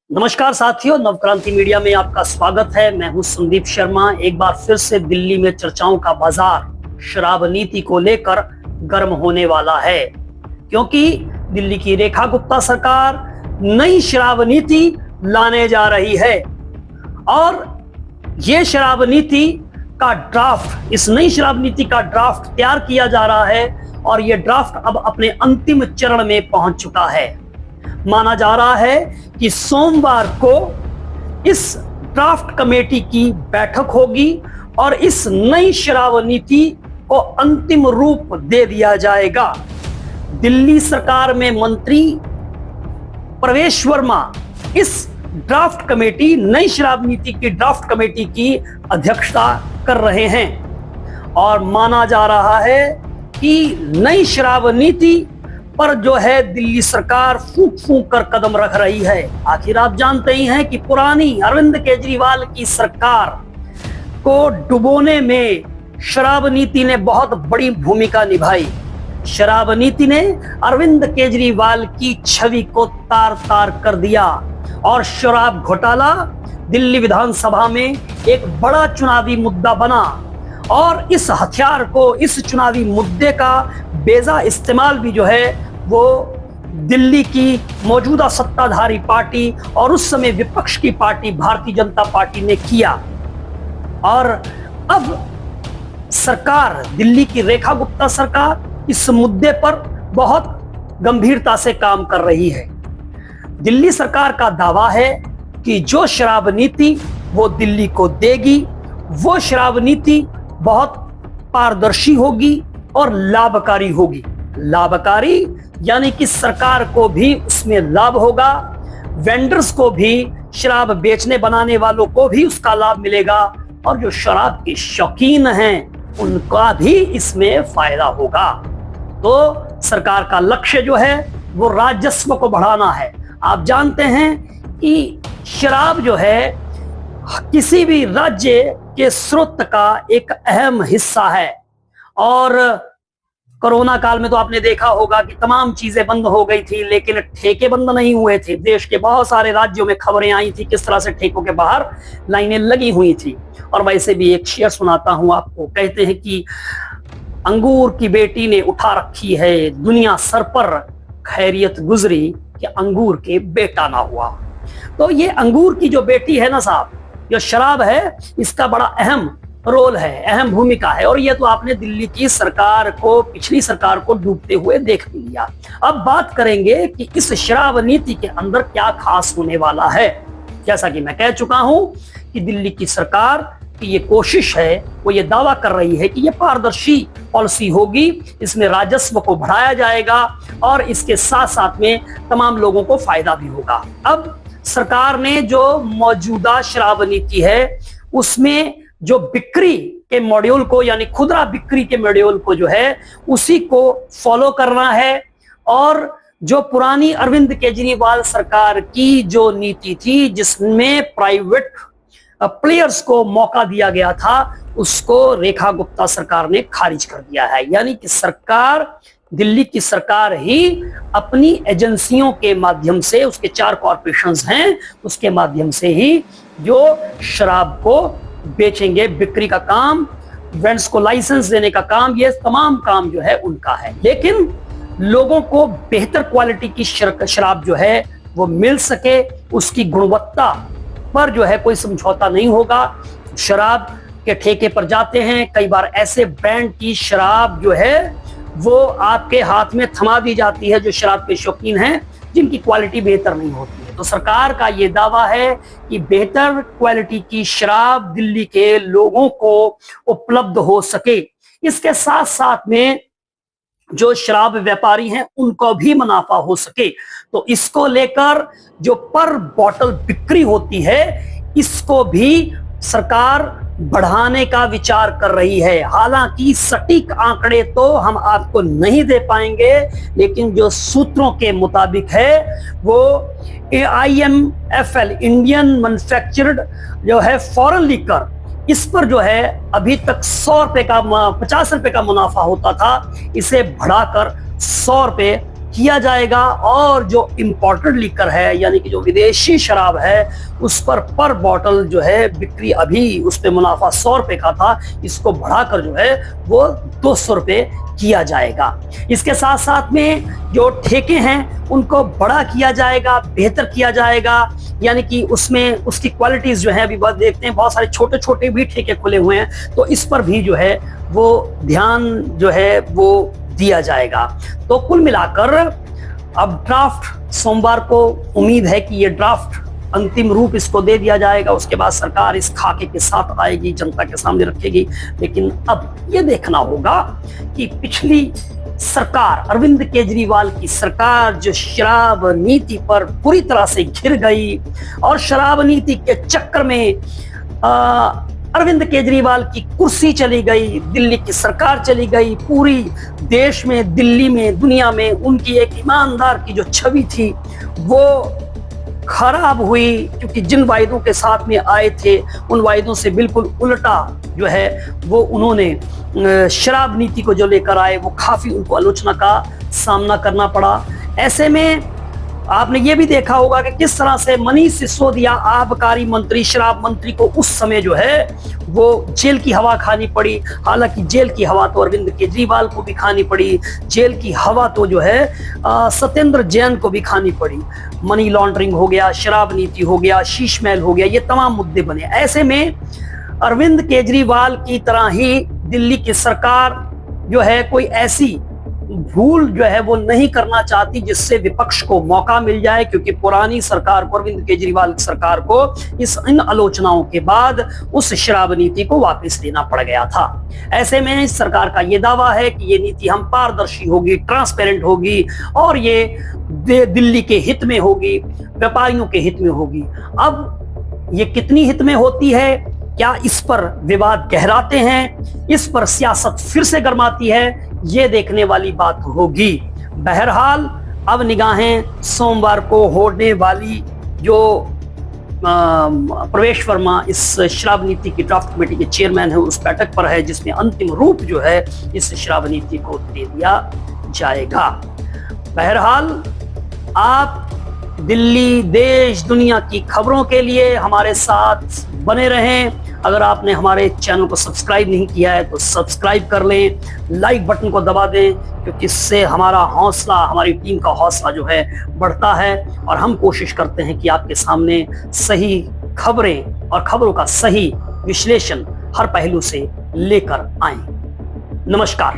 नमस्कार साथियों, नवक्रांति मीडिया में आपका स्वागत है। मैं हूं संदीप शर्मा। एक बार फिर से दिल्ली में चर्चाओं का बाजार शराब नीति को लेकर गर्म होने वाला है, क्योंकि दिल्ली की रेखा गुप्ता सरकार नई शराब नीति लाने जा रही है और ये शराब नीति का ड्राफ्ट, इस नई शराब नीति का ड्राफ्ट तैयार किया जा रहा है और ये ड्राफ्ट अब अपने अंतिम चरण में पहुंच चुका है। माना जा रहा है कि सोमवार को इस ड्राफ्ट कमेटी की बैठक होगी और इस नई शराब नीति को अंतिम रूप दे दिया जाएगा। दिल्ली सरकार में मंत्री प्रवेश वर्मा इस ड्राफ्ट कमेटी, नई शराब नीति की ड्राफ्ट कमेटी की अध्यक्षता कर रहे हैं और माना जा रहा है कि नई शराब नीति पर जो है दिल्ली सरकार फूंक फूंक कर कदम रख रही है। आखिर आप जानते ही हैं कि पुरानी अरविंद केजरीवाल की सरकार को डुबोने में शराब नीति ने बहुत बड़ी भूमिका निभाई। शराब नीति ने अरविंद केजरीवाल की छवि को तार तार कर दिया और शराब घोटाला दिल्ली विधानसभा में एक बड़ा चुनावी मुद्दा बना और इस हथियार को, इस चुनावी मुद्दे का बेजा इस्तेमाल भी जो है वो दिल्ली की मौजूदा सत्ताधारी पार्टी और उस समय विपक्ष की पार्टी भारतीय जनता पार्टी ने किया। और अब सरकार, दिल्ली की रेखा गुप्ता सरकार इस मुद्दे पर बहुत गंभीरता से काम कर रही है। दिल्ली सरकार का दावा है कि जो शराब नीति वो दिल्ली को देगी, वो शराब नीति बहुत पारदर्शी होगी और लाभकारी होगी। लाभकारी यानी कि सरकार को भी उसमें लाभ होगा, वेंडर्स को भी, शराब बेचने बनाने वालों को भी उसका लाभ मिलेगा और जो शराब के शौकीन हैं उनका भी इसमें फायदा होगा। तो सरकार का लक्ष्य जो है वो राजस्व को बढ़ाना है। आप जानते हैं कि शराब जो है किसी भी राज्य के स्रोत का एक अहम हिस्सा है और कोरोना काल में तो आपने देखा होगा कि तमाम चीजें बंद हो गई थी, लेकिन ठेके बंद नहीं हुए थे। देश के बहुत सारे राज्यों में खबरें आई थी किस तरह से ठेकों के बाहर लाइनें लगी हुई थी। और वैसे भी एक शेर सुनाता हूं आपको। कहते हैं कि अंगूर की बेटी ने उठा रखी है दुनिया सर पर, खैरियत गुजरी कि अंगूर के बेटा ना हुआ। तो ये अंगूर की जो बेटी है ना साहब, जो शराब है, इसका बड़ा अहम रोल है, अहम भूमिका है और ये तो आपने दिल्ली की सरकार को, पिछली सरकार को डूबते हुए देख भी लिया। अब बात करेंगे कि इस शराब नीति के अंदर क्या खास होने वाला है। जैसा कि मैं कह चुका हूं कि दिल्ली की सरकार की ये कोशिश है, वो ये दावा कर रही है कि ये पारदर्शी पॉलिसी होगी, इसमें राजस्व को बढ़ाया जाएगा और इसके साथ साथ में तमाम लोगों को फायदा भी होगा। अब सरकार ने जो मौजूदा शराब नीति है उसमें जो बिक्री के मॉड्यूल को, यानी खुदरा बिक्री के मॉड्यूल को जो है उसी को फॉलो करना है और जो पुरानी अरविंद केजरीवाल सरकार की जो नीति थी जिसमें प्राइवेट प्लेयर्स को मौका दिया गया था, उसको रेखा गुप्ता सरकार ने खारिज कर दिया है। यानी कि सरकार, दिल्ली की सरकार ही अपनी एजेंसियों के माध्यम से, उसके 4 कॉर्पोरेशंस हैं, उसके माध्यम से ही जो शराब को बेचेंगे, बिक्री का काम, वेंडर्स को लाइसेंस देने का काम, ये तमाम काम जो है उनका है। लेकिन लोगों को बेहतर क्वालिटी की शराब जो है वो मिल सके, उसकी गुणवत्ता पर जो है कोई समझौता नहीं होगा। शराब के ठेके पर जाते हैं, कई बार ऐसे ब्रांड की शराब जो है वो आपके हाथ में थमा दी जाती है जो शराब के शौकीन हैं, जिनकी क्वालिटी बेहतर नहीं होती है। तो सरकार का ये दावा है कि बेहतर क्वालिटी की शराब दिल्ली के लोगों को उपलब्ध हो सके। इसके साथ साथ में जो शराब व्यापारी हैं उनको भी मुनाफा हो सके। तो इसको लेकर जो पर बॉटल बिक्री होती है, इसको भी सरकार बढ़ाने का विचार कर रही है। हालांकि सटीक आंकड़े तो हम आपको नहीं दे पाएंगे, लेकिन जो सूत्रों के मुताबिक है वो IMFL, इंडियन मैन्युफैक्चर्ड जो है फॉरेन लीकर, इस पर जो है अभी तक 100 रुपए का, 50 रुपए का मुनाफा होता था, इसे बढ़ाकर 100 रुपए किया जाएगा और जो इंपोर्टेड लिकर है यानी कि जो विदेशी शराब है उस पर बॉटल जो है बिक्री अभी उस पे मुनाफा 100 रुपए का था, इसको बढ़ाकर जो है वो 200 रुपए किया जाएगा। इसके साथ साथ में जो ठेके हैं उनको बड़ा किया जाएगा, बेहतर किया जाएगा, यानी कि उसमें उसकी क्वालिटीज जो है अभी बहुत देखते हैं, बहुत सारे छोटे छोटे भी ठेके खुले हुए हैं, तो इस पर भी जो है वो ध्यान जो है वो दिया जाएगा। तो कुल मिलाकर अब ड्राफ्ट सोमवार को उम्मीद है कि ये ड्राफ्ट अंतिम रूप इसको दे दिया जाएगा, उसके बाद सरकार इस खाके के साथ आएगी, जनता के सामने रखेगी। लेकिन अब ये देखना होगा कि पिछली सरकार अरविंद केजरीवाल की सरकार जो शराब नीति पर पूरी तरह से घिर गई और शराब नीति के चक्कर में अरविंद केजरीवाल की कुर्सी चली गई, दिल्ली की सरकार चली गई, पूरी देश में, दिल्ली में, दुनिया में उनकी एक ईमानदार की जो छवि थी वो खराब हुई, क्योंकि जिन वायदों के साथ में आए थे उन वायदों से बिल्कुल उल्टा जो है वो उन्होंने शराब नीति को जो लेकर आए वो काफी उनको आलोचना का सामना करना पड़ा। ऐसे में आपने ये भी देखा होगा कि किस तरह से मनीष सिसोदिया आबकारी मंत्री, शराब मंत्री को उस समय जो है वो जेल की हवा खानी पड़ी। हालांकि जेल की हवा तो अरविंद केजरीवाल को भी खानी पड़ी, जेल की हवा तो जो है सत्येंद्र जैन को भी खानी पड़ी। मनी लॉन्ड्रिंग हो गया, शराब नीति हो गया, शीश महल हो गया, ये तमाम मुद्दे बने। ऐसे में अरविंद केजरीवाल की तरह ही दिल्ली की सरकार जो है कोई ऐसी भूल जो है वो नहीं करना चाहती जिससे विपक्ष को मौका मिल जाए, क्योंकि पुरानी सरकार को, अरविंद केजरीवाल सरकार को इन आलोचनाओं के बाद उस शराब नीति को वापस लेना पड़ गया था। ऐसे में इस सरकार का ये दावा है कि ये नीति हम पारदर्शी होगी, ट्रांसपेरेंट होगी और ये दिल्ली के हित में होगी, व्यापारियों के हित में होगी। अब ये कितनी हित में होती है, क्या इस पर विवाद गहराते हैं, इस पर सियासत फिर से गर्माती है, ये देखने वाली बात होगी। बहरहाल अब निगाहें सोमवार को होने वाली जो प्रवेश वर्मा इस शराब नीति की ड्राफ्ट कमेटी के चेयरमैन है उस बैठक पर है, जिसमें अंतिम रूप जो है इस शराब नीति को दे दिया जाएगा। बहरहाल आप दिल्ली, देश, दुनिया की खबरों के लिए हमारे साथ बने रहें। अगर आपने हमारे चैनल को सब्सक्राइब नहीं किया है तो सब्सक्राइब कर लें, लाइक बटन को दबा दें, क्योंकि इससे हमारा हौसला, हमारी टीम का हौसला जो है बढ़ता है और हम कोशिश करते हैं कि आपके सामने सही खबरें और खबरों का सही विश्लेषण हर पहलू से लेकर आएं। नमस्कार।